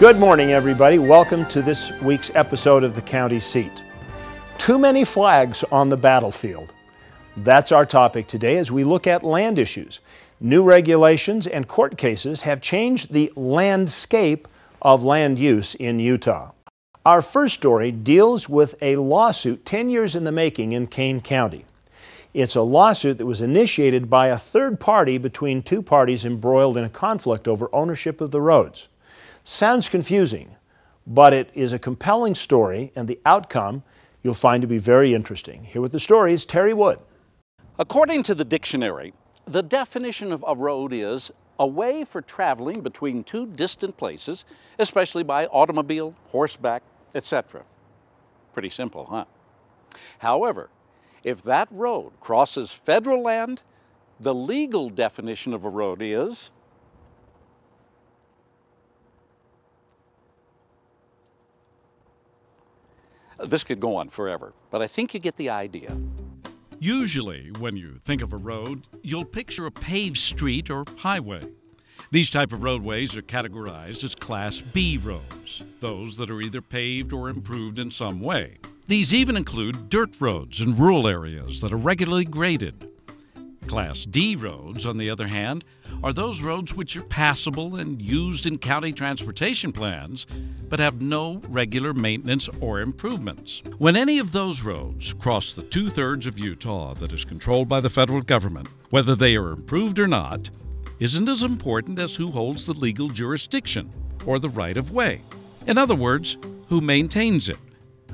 Good morning, everybody. Welcome to this week's episode of The County Seat. Too many flags on the battlefield. That's our topic today as we look at land issues. New regulations and court cases have changed the landscape of land use in Utah. Our first story deals with a lawsuit 10 years in the making in Kane County. It's a lawsuit that was initiated by a third party between two parties embroiled in a conflict over ownership of the roads. Sounds confusing, but it is a compelling story, and the outcome you'll find to be very interesting. Here with the story is Terry Wood. According to the dictionary, the definition of a road is a way for traveling between two distant places, especially by automobile, horseback, etc. Pretty simple, huh? However, if that road crosses federal land, the legal definition of a road is this could go on forever, but I think you get the idea. Usually, when you think of a road, you'll picture a paved street or highway. These type of roadways are categorized as Class B roads, those that are either paved or improved in some way. These even include dirt roads in rural areas that are regularly graded. Class D roads, on the other hand, are those roads which are passable and used in county transportation plans, but have no regular maintenance or improvements. When any of those roads cross the 2/3 of Utah that is controlled by the federal government, whether they are improved or not, isn't as important as who holds the legal jurisdiction or the right of way. In other words, who maintains it,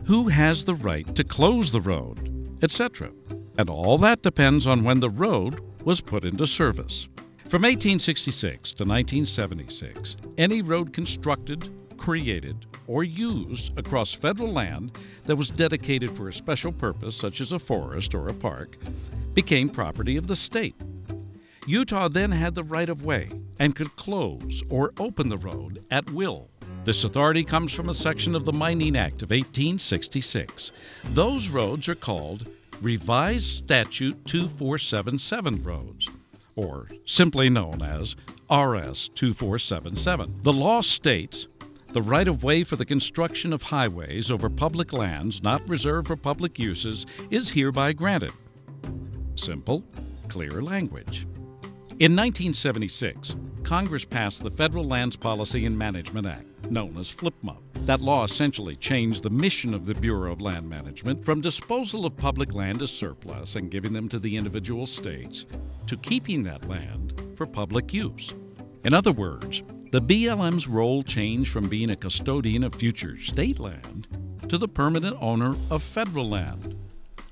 who has the right to close the road, etc. And all that depends on when the road was put into service. From 1866 to 1976, any road constructed, created, or used across federal land that was dedicated for a special purpose, such as a forest or a park, became property of the state. Utah then had the right of way and could close or open the road at will. This authority comes from a section of the Mining Act of 1866. Those roads are called Revised Statute 2477 roads, or simply known as RS 2477. The law states the right-of-way for the construction of highways over public lands not reserved for public uses is hereby granted. Simple, clear language. In 1976, Congress passed the Federal Lands Policy and Management Act, known as FLPMA. That law essentially changed the mission of the Bureau of Land Management from disposal of public land as surplus and giving them to the individual states to keeping that land for public use. In other words, the BLM's role changed from being a custodian of future state land to the permanent owner of federal land.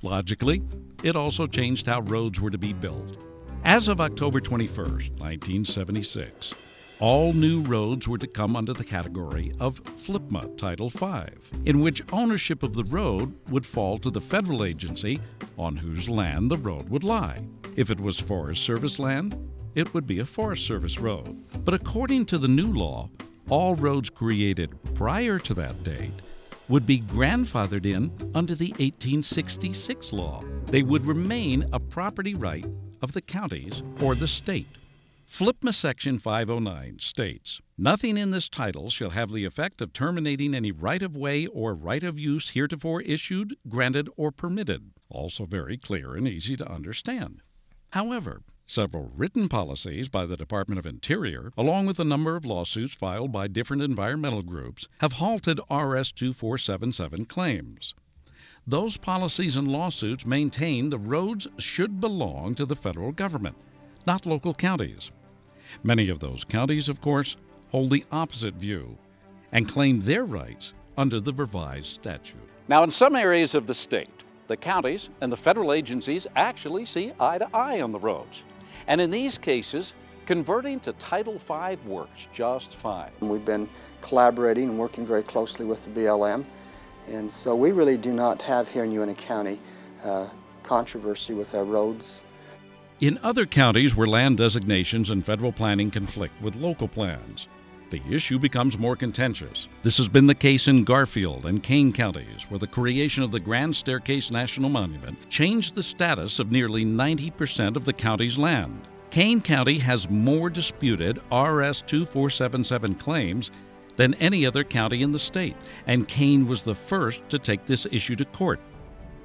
Logically, it also changed how roads were to be built. As of October 21, 1976, all new roads were to come under the category of FLPMA Title V, in which ownership of the road would fall to the federal agency on whose land the road would lie. If it was Forest Service land, it would be a Forest Service road. But according to the new law, all roads created prior to that date would be grandfathered in under the 1866 law. They would remain a property right of the counties or the state. FLPMA Section 509 states, "Nothing in this title shall have the effect of terminating any right-of-way or right-of-use heretofore issued, granted, or permitted." Also very clear and easy to understand. However, several written policies by the Department of Interior, along with a number of lawsuits filed by different environmental groups, have halted RS 2477 claims. Those policies and lawsuits maintain the roads should belong to the federal government, not local counties. Many of those counties, of course, hold the opposite view and claim their rights under the revised statute. Now, in some areas of the state, the counties and the federal agencies actually see eye to eye on the roads. And in these cases, converting to Title V works just fine. We've been collaborating and working very closely with the BLM. And so we really do not have here in UNT County controversy with our roads. In other counties where land designations and federal planning conflict with local plans, the issue becomes more contentious. This has been the case in Garfield and Kane counties, where the creation of the Grand Staircase National Monument changed the status of nearly 90% of the county's land. Kane County has more disputed RS 2477 claims than any other county in the state, and Kane was the first to take this issue to court.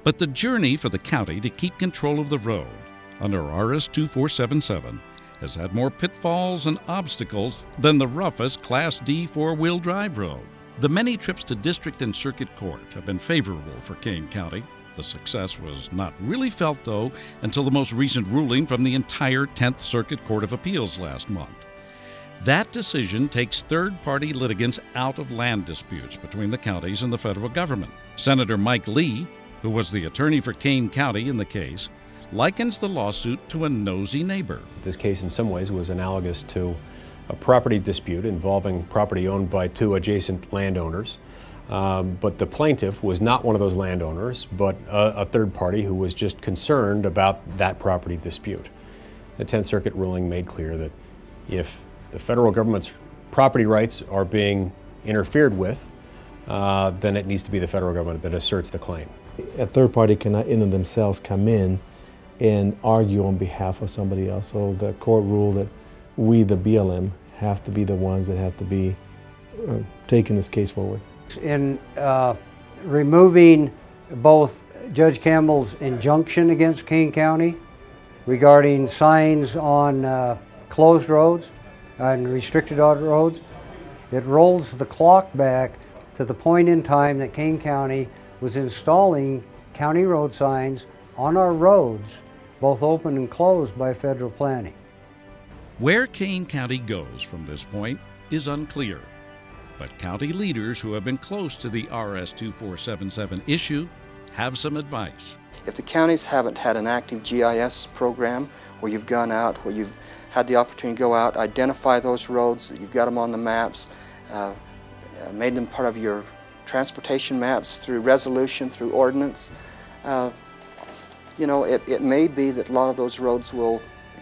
But the journey for the county to keep control of the road under RS 2477 has had more pitfalls and obstacles than the roughest Class D four-wheel drive road. The many trips to district and circuit court have been favorable for Kane County. The success was not really felt, though, until the most recent ruling from the entire 10th Circuit Court of Appeals last month. That decision takes third-party litigants out of land disputes between the counties and the federal government. Senator Mike Lee, who was the attorney for Kane County in the case, likens the lawsuit to a nosy neighbor. This case in some ways was analogous to a property dispute involving property owned by two adjacent landowners. But the plaintiff was not one of those landowners, but a third party who was just concerned about that property dispute. The 10th Circuit ruling made clear that if the federal government's property rights are being interfered with, then it needs to be the federal government that asserts the claim. A third party cannot in and themselves come in and argue on behalf of somebody else. So the court ruled that we, the BLM, have to be the ones that have to be taking this case forward. In removing both Judge Campbell's injunction against Kane County regarding signs on closed roads and restricted roads, it rolls the clock back to the point in time that Kane County was installing county road signs on our roads, both open and closed by federal planning. Where Kane County goes from this point is unclear, but county leaders who have been close to the RS 2477 issue have some advice. If the counties haven't had an active GIS program where you've gone out, where you've had the opportunity to go out, identify those roads, that you've got them on the maps, made them part of your transportation maps through resolution, through ordinance, you know, it may be that a lot of those roads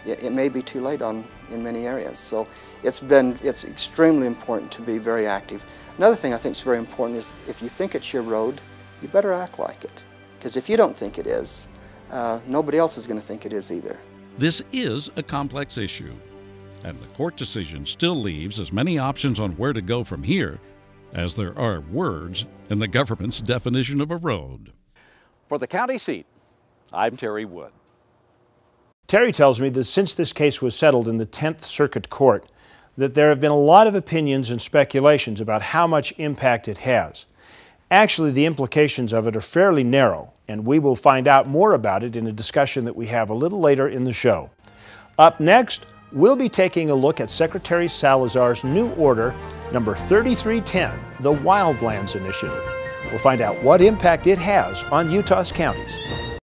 it may be too late in many areas. So it's extremely important to be very active. Another thing I think is very important is if you think it's your road, you better act like it. Because if you don't think it is, nobody else is going to think it is either. This is a complex issue, and the court decision still leaves as many options on where to go from here as there are words in the government's definition of a road. For the county seat, I'm Terry Wood. Terry tells me that since this case was settled in the 10th Circuit Court, that there have been a lot of opinions and speculations about how much impact it has. Actually, the implications of it are fairly narrow, and we will find out more about it in a discussion that we have a little later in the show. Up next, we'll be taking a look at Secretary Salazar's new order, number 3310, the Wildlands Initiative. We'll find out what impact it has on Utah's counties.